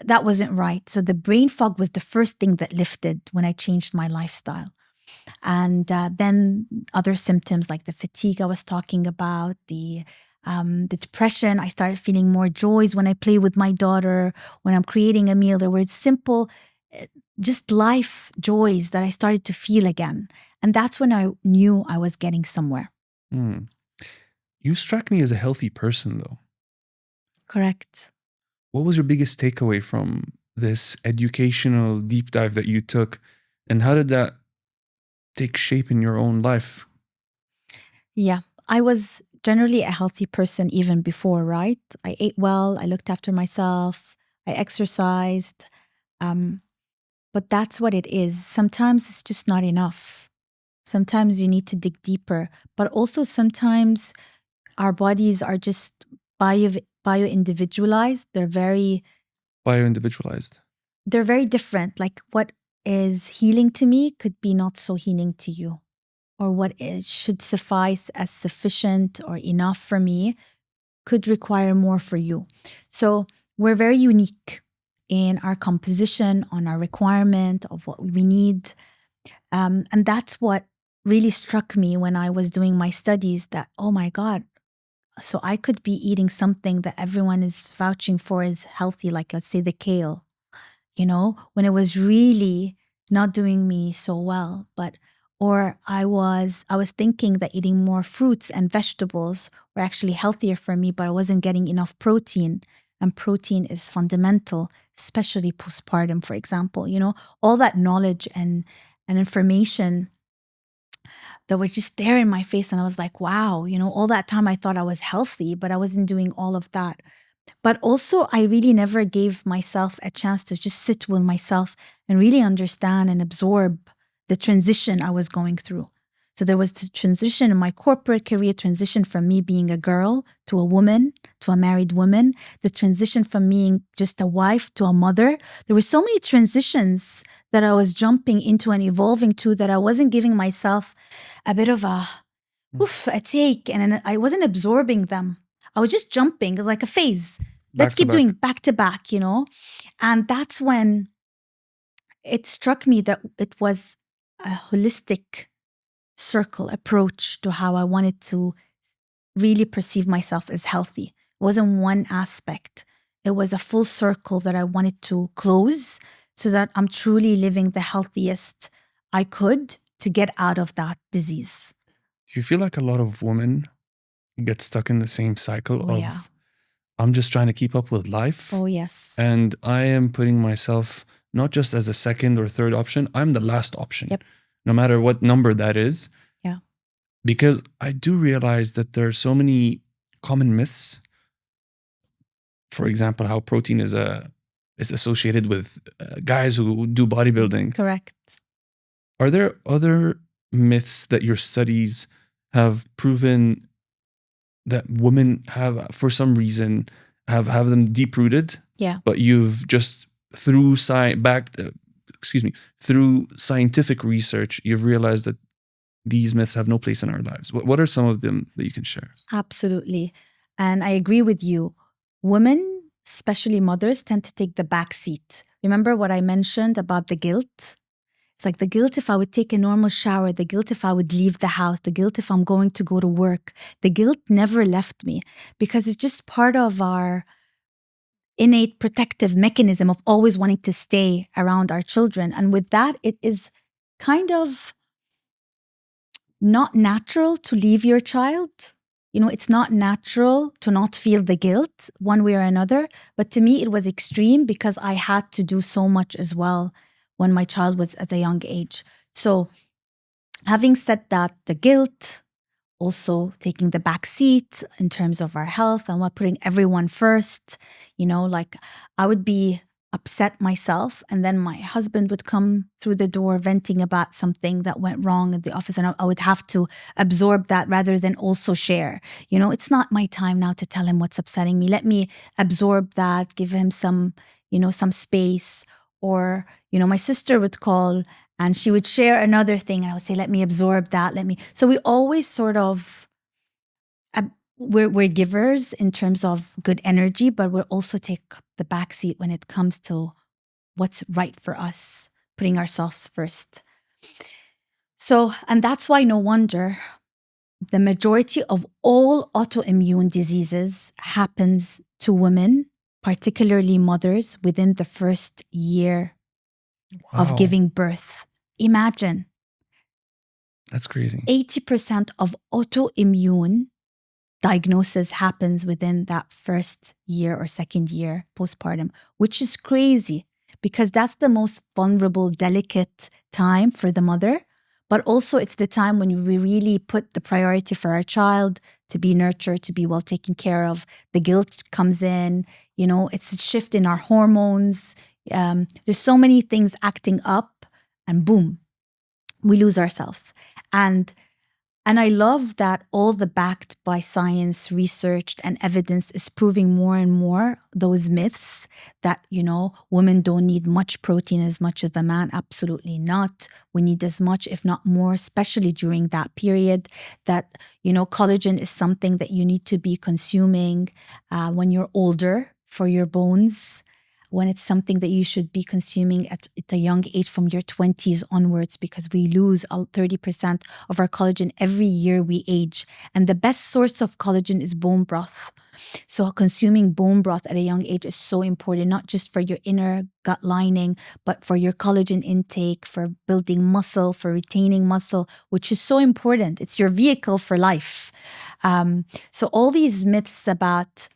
That wasn't right. So the brain fog was the first thing that lifted when I changed my lifestyle. And then other symptoms like the fatigue I was talking about, the depression. I started feeling more joys when I play with my daughter, when I'm creating a meal. There were simple, just life joys that I started to feel again. And that's when I knew I was getting somewhere. You struck me as a healthy person, though. Correct. What was your biggest takeaway from this educational deep dive that you took? And how did that take shape in your own life? Yeah, I was generally a healthy person even before, right? I ate well, I looked after myself, I exercised. But that's what it is. Sometimes it's just not enough. Sometimes you need to dig deeper. But also sometimes our bodies are just bio-individualized. They're very Bio-individualized. They're very different. Like what is healing to me could be not so healing to you, or what it should suffice as sufficient or enough for me could require more for you. So we're very unique in our composition, on our requirement of what we need. And that's what really struck me when I was doing my studies, that, oh my God, so I could be eating something that everyone is vouching for is healthy, like let's say the kale, when it was really not doing me so well. Or I was thinking that eating more fruits and vegetables were actually healthier for me, but I wasn't getting enough protein. And protein is fundamental, especially postpartum, for example. All that knowledge and information that were just there in my face. And I was like, wow, all that time I thought I was healthy, but I wasn't doing all of that. But also, I really never gave myself a chance to just sit with myself and really understand and absorb the transition I was going through. So there was the transition in my corporate career, transition from me being a girl to a woman, to a married woman, the transition from being just a wife to a mother. There were so many transitions that I was jumping into and evolving to that I wasn't giving myself a bit of a take, and I wasn't absorbing them. I was just jumping like a phase. Let's keep doing back to back, And that's when it struck me that it was a holistic circle approach to how I wanted to really perceive myself as healthy. It wasn't one aspect. It was a full circle that I wanted to close so that I'm truly living the healthiest I could to get out of that disease. Do you feel like a lot of women get stuck in the same cycle of, I'm just trying to keep up with life? Oh, yes. And I am putting myself not just as a second or third option, I'm the last option. Yep. No matter what number that is. Yeah. Because I do realize that there are so many common myths. For example, how protein is associated with guys who do bodybuilding. Correct. Are there other myths that your studies have proven that women have, for some reason, have them deep-rooted? Yeah. But you've just through scientific research, you've realized that these myths have no place in our lives. What are some of them that you can share? Absolutely. And I agree with you. Women, especially mothers, tend to take the back seat. Remember what I mentioned about the guilt? It's like the guilt if I would take a normal shower, the guilt if I would leave the house, the guilt if I'm going to go to work. The guilt never left me because it's just part of our innate protective mechanism of always wanting to stay around our children. And with that, it is kind of not natural to leave your child. It's not natural to not feel the guilt one way or another. But to me, it was extreme because I had to do so much as well when my child was at a young age. So having said that, the guilt, also taking the back seat in terms of our health and not putting everyone first, like I would be upset myself and then my husband would come through the door venting about something that went wrong at the office and I would have to absorb that rather than also share. It's not my time now to tell him what's upsetting me. Let me absorb that, give him some space. Or, my sister would call and she would share another thing and I would say, let me absorb that. So we always sort of, we're givers in terms of good energy, but we'll also take the back seat when it comes to what's right for us, putting ourselves first. So, and that's why no wonder the majority of all autoimmune diseases happens to women, particularly mothers, within the first year of giving birth. Imagine. That's crazy. 80% of autoimmune diagnosis happens within that first year or second year postpartum, which is crazy because that's the most vulnerable, delicate time for the mother. But also it's the time when we really put the priority for our child to be nurtured, to be well taken care of. The guilt comes in, it's a shift in our hormones. There's so many things acting up and boom, we lose ourselves. And And I love that all the backed by science, researched, and evidence is proving more and more those myths that, women don't need much protein as much as a man. Absolutely not. We need as much, if not more, especially during that period. That, collagen is something that you need to be consuming when you're older for your bones, when it's something that you should be consuming at a young age from your 20s onwards, because we lose 30% of our collagen every year we age. And the best source of collagen is bone broth. So consuming bone broth at a young age is so important, not just for your inner gut lining, but for your collagen intake, for building muscle, for retaining muscle, which is so important. It's your vehicle for life. So all these myths about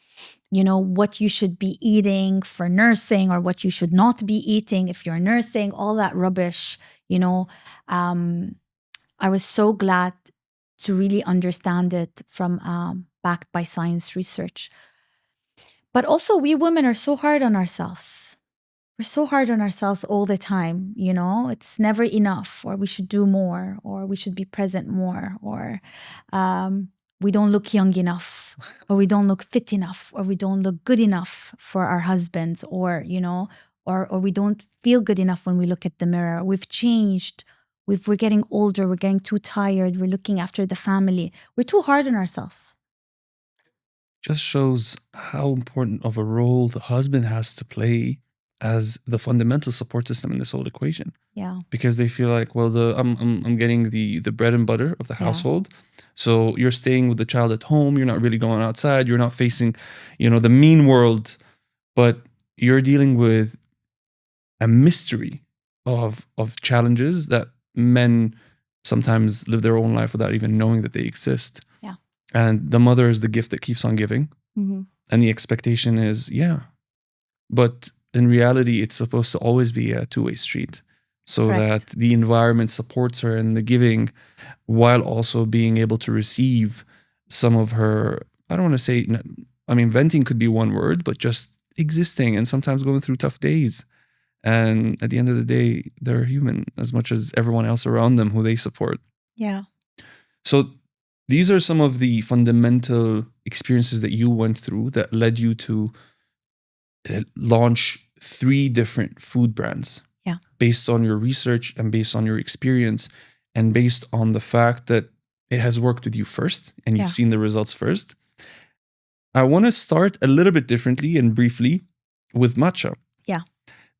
what you should be eating for nursing or what you should not be eating if you're nursing, all that rubbish, I was so glad to really understand it from backed by science research. But also we women are so hard on ourselves. We're so hard on ourselves all the time, it's never enough, or we should do more, or we should be present more, or we don't look young enough, or we don't look fit enough, or we don't look good enough for our husbands, or, or we don't feel good enough when we look at the mirror. We've changed. We're getting older. We're getting too tired. We're looking after the family. We're too hard on ourselves. Just shows how important of a role the husband has to play as the fundamental support system in this whole equation. Yeah. Because they feel like, well, I'm getting the bread and butter of the household. So you're staying with the child at home. You're not really going outside. You're not facing, the mean world, but you're dealing with a mystery of challenges that men sometimes live their own life without even knowing that they exist. Yeah. And the mother is the gift that keeps on giving. Mm-hmm. And the expectation is, but in reality, it's supposed to always be a two-way street, so Correct. that the environment supports her in the giving, while also being able to receive some of her, I don't want to say, venting could be one word, but just existing and sometimes going through tough days. And at the end of the day, they're human as much as everyone else around them who they support. Yeah. So these are some of the fundamental experiences that you went through that led you to launch 3 different food brands. Yeah. Based on your research and based on your experience and based on the fact that it has worked with you first and you've seen the results first. I want to start a little bit differently and briefly with matcha. Yeah.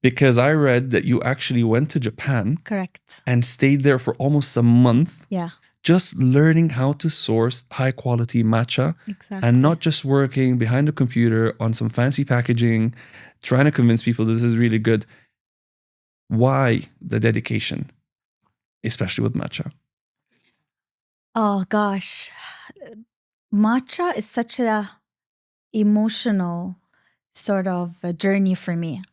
Because I read that you actually went to Japan. Correct. And stayed there for almost a month. Yeah. Just learning how to source high quality matcha. Exactly. And not just working behind a computer on some fancy packaging, trying to convince people this is really good. Why the dedication, especially with matcha? Oh gosh, matcha is such a emotional sort of a journey for me.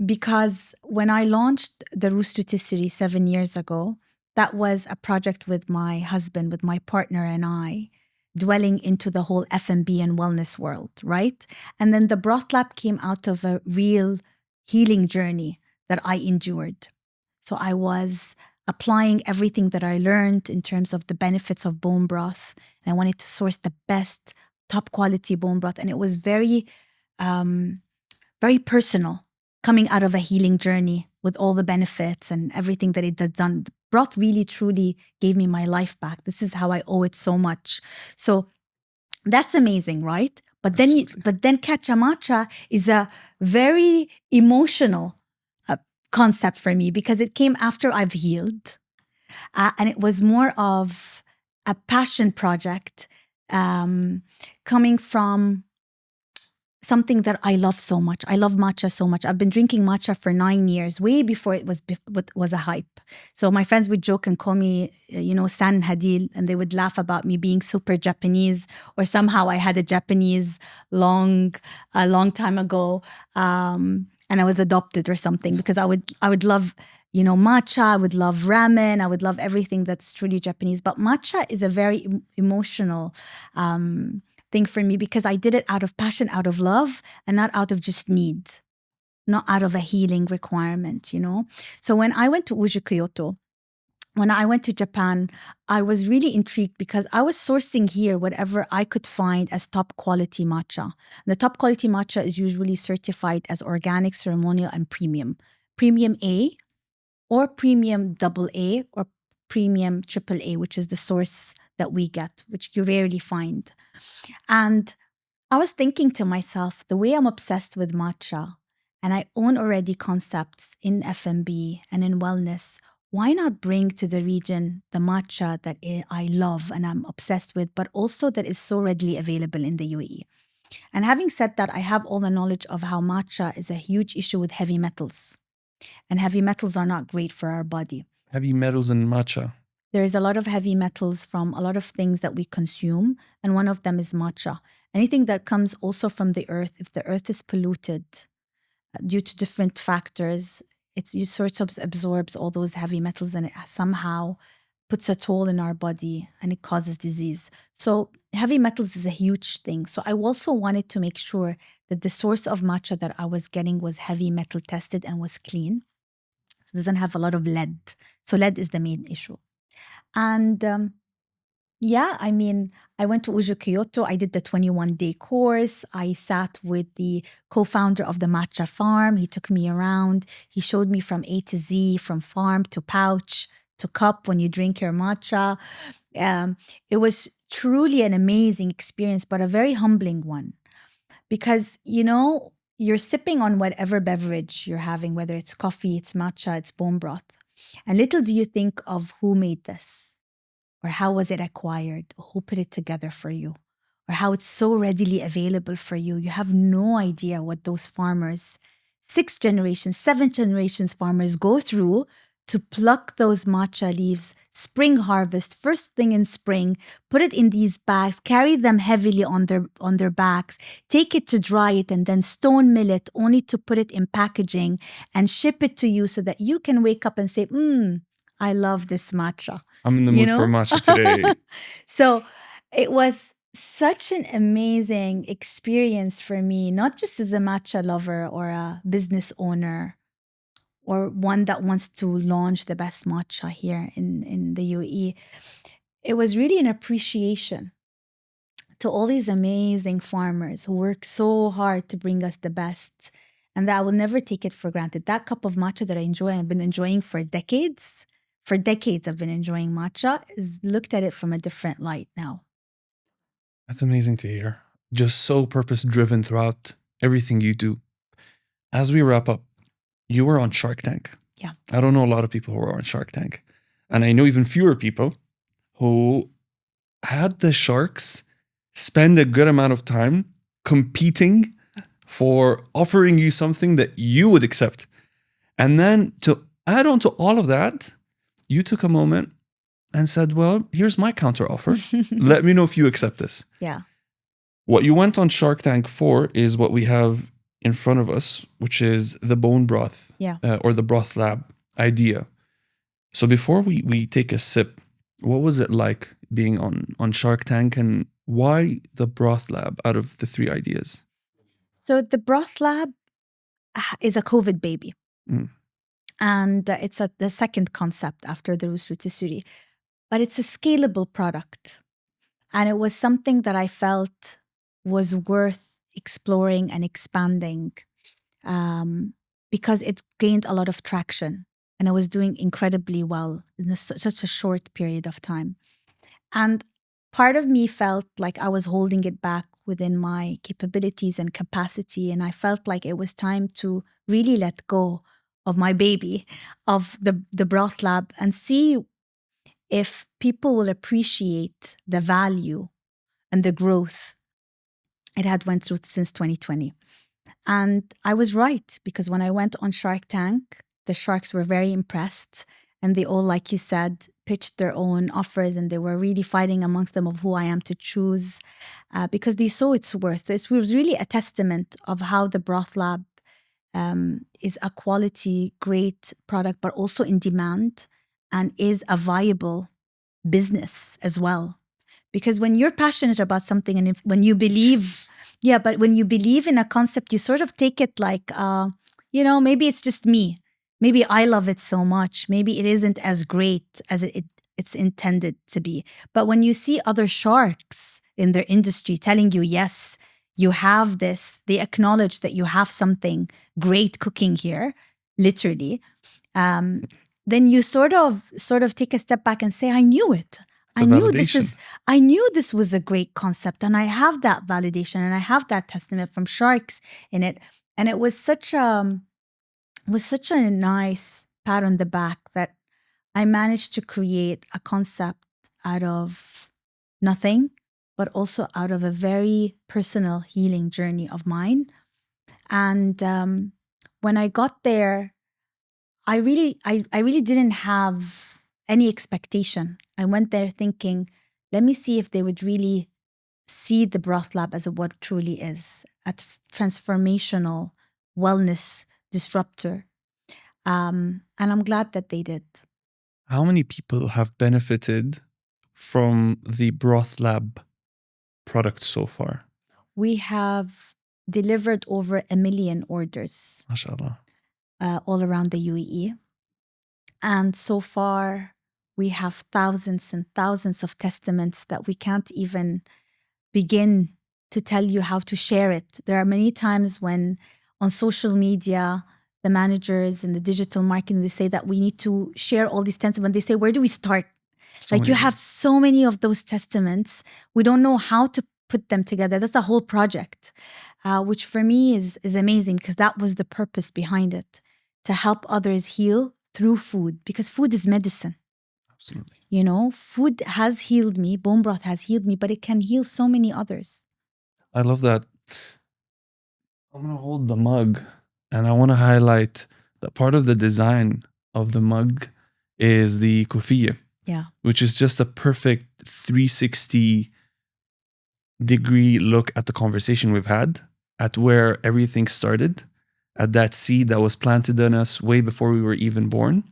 Because when I launched the Rousseautisserie 7 years ago, that was a project with my husband, with my partner and I, dwelling into the whole F&B and wellness world, right? And then the Broth Lab came out of a real healing journey that I endured. So I was applying everything that I learned in terms of the benefits of bone broth. And I wanted to source the best, top quality bone broth. And it was very, very personal, coming out of a healing journey with all the benefits and everything that it has done. The broth really, truly gave me my life back. This is how I owe it so much. So that's amazing, right? But then, Catcha Matcha is a very emotional concept for me because it came after I've healed. And it was more of a passion project coming from something that I love so much. I love matcha so much. I've been drinking matcha for 9 years, way before it was a hype. So my friends would joke and call me, San Hadil, and they would laugh about me being super Japanese, or somehow I had a Japanese a long time ago, and I was adopted or something, because I would love, matcha. I would love ramen. I would love everything that's truly Japanese. But matcha is a very emotional thing for me, because I did it out of passion, out of love, and not out of just need, not out of a healing requirement, So when I went to Uji Kyoto, when I went to Japan, I was really intrigued because I was sourcing here whatever I could find as top quality matcha. The top quality matcha is usually certified as organic, ceremonial, and premium. Premium A or premium double A or premium triple A, which is the source that we get, which you rarely find. And I was thinking to myself, the way I'm obsessed with matcha, and I own already concepts in F&B and in wellness, why not bring to the region the matcha that I love and I'm obsessed with, but also that is so readily available in the UAE? And having said that, I have all the knowledge of how matcha is a huge issue with heavy metals. And heavy metals are not great for our body. Heavy metals in matcha. There is a lot of heavy metals from a lot of things that we consume, and one of them is matcha. Anything that comes also from the earth, if the earth is polluted due to different factors, it sort of absorbs all those heavy metals and it somehow puts a toll in our body and it causes disease. So heavy metals is a huge thing. So I also wanted to make sure that the source of matcha that I was getting was heavy metal tested and was clean. So it doesn't have a lot of lead. So lead is the main issue. And I went to Uju Kyoto. I did the 21-day course. I sat with the co-founder of the matcha farm. He took me around. He showed me from A to Z, from farm to pouch to cup when you drink your matcha. It was truly an amazing experience, but a very humbling one. Because, you're sipping on whatever beverage you're having, whether it's coffee, it's matcha, it's bone broth. And little do you think of who made this. Or how was it acquired? Who put it together for you? Or how it's so readily available for you. You have no idea what those farmers, 6 generations, 7 generations farmers go through to pluck those matcha leaves, spring harvest, first thing in spring, put it in these bags, carry them heavily on their backs, take it to dry it, and then stone mill it, only to put it in packaging and ship it to you so that you can wake up and say, I love this matcha. I'm in the mood for matcha today. So it was such an amazing experience for me, not just as a matcha lover or a business owner or one that wants to launch the best matcha here in the UAE. It was really an appreciation to all these amazing farmers who work so hard to bring us the best, and that I will never take it for granted. That cup of matcha that I enjoy, I've been enjoying for decades. For decades, I've been enjoying matcha, is looked at it from a different light now. That's amazing to hear. Just so purpose-driven throughout everything you do. As we wrap up, you were on Shark Tank. Yeah. I don't know a lot of people who are on Shark Tank. And I know even fewer people who had the sharks spend a good amount of time competing for offering you something that you would accept. And then to add on to all of that, you took a moment and said, well, here's my counter offer. Let me know if you accept this. Yeah. What you went on Shark Tank for is what we have in front of us, which is the bone broth or the broth lab idea. So before we take a sip, what was it like being on Shark Tank, and why the broth lab out of the 3 ideas? So the broth lab is a COVID baby. And it's the second concept after the Roost Rotisserie. But it's a scalable product. And it was something that I felt was worth exploring and expanding because it gained a lot of traction. And I was doing incredibly well in such a short period of time. And part of me felt like I was holding it back within my capabilities and capacity. And I felt like it was time to really let go of my baby, of the broth lab, and see if people will appreciate the value and the growth it had went through since 2020. And I was right, because when I went on Shark Tank, the sharks were very impressed, and they all, like you said, pitched their own offers, and they were really fighting amongst them of who I am to choose because they saw its worth. It was really a testament of how the broth lab is a quality, great product, but also in demand, and is a viable business as well. Because when you're passionate about something, and when you believe, when you believe in a concept, you sort of take it like, maybe it's just me. maybe I love it so much. Maybe it isn't as great as it's intended to be. But when you see other sharks in their industry telling you, yes, you have this, they acknowledge that you have something great cooking here, literally, then you sort of take a step back and say, I knew it. I knew this was a great concept, and I have that validation, and I have that testament from sharks in it. And it was such a nice pat on the back that I managed to create a concept out of nothing, but also out of a very personal healing journey of mine. And when I got there, I really didn't have any expectation. I went there thinking, let me see if they would really see the Broth Lab as what it truly is, a transformational wellness disruptor. And I'm glad that they did. How many people have benefited from the Broth Lab product so far? We have delivered over 1 million orders. MashaAllah. All around the UAE. And so far, we have thousands and thousands of testaments that we can't even begin to tell you how to share it. There are many times when on social media, the managers and the digital marketing, they say that we need to share all these testaments. They say, where do we start? Like you have so many of those testaments. We don't know how to put them together. That's a whole project, which for me is amazing, because that was the purpose behind it, to help others heal through food, because food is medicine. Absolutely. You know, food has healed me, bone broth has healed me, but it can heal so many others. I love that. I'm going to hold the mug, and I want to highlight that part of the design of the mug is the kufiyya. Yeah. Which is just a perfect 360-degree look at the conversation we've had, at where everything started, at that seed that was planted in us way before we were even born.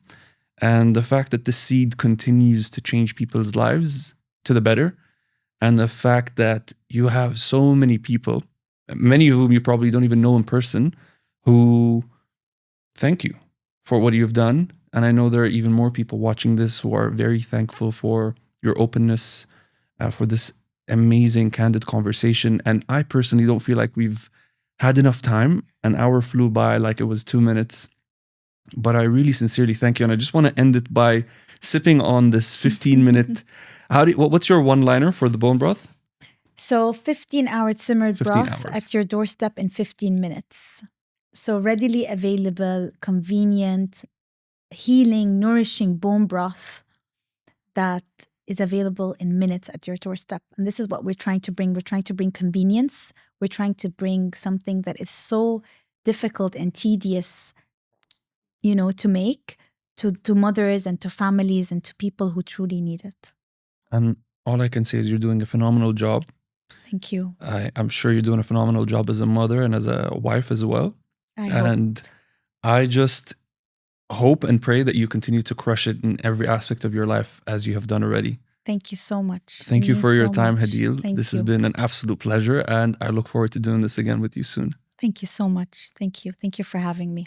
And the fact that the seed continues to change people's lives to the better. And the fact that you have so many people, many of whom you probably don't even know in person, who thank you for what you've done. And I know there are even more people watching this who are very thankful for your openness, for this amazing, candid conversation. And I personally don't feel like we've had enough time. An hour flew by like it was 2 minutes. But I really sincerely thank you. And I just want to end it by sipping on this 15-minute... what's your one-liner for the bone broth? So 15-hour simmered 15 broth hours. at your doorstep in 15 minutes. So readily available, convenient, healing, nourishing bone broth that is available in minutes at your doorstep. And this is what we're trying to bring. We're trying to bring convenience. We're trying to bring something that is so difficult and tedious, you know, to make to mothers and to families and to people who truly need it. And all I can say is you're doing a phenomenal job. Thank you. I'm sure you're doing a phenomenal job as a mother and as a wife as well. I just hope and pray that you continue to crush it in every aspect of your life as you have done already. Thank you so much. Thank you for your time, Hadil. This has been an absolute pleasure, and I look forward to doing this again with you soon. Thank you so much. Thank you. Thank you for having me.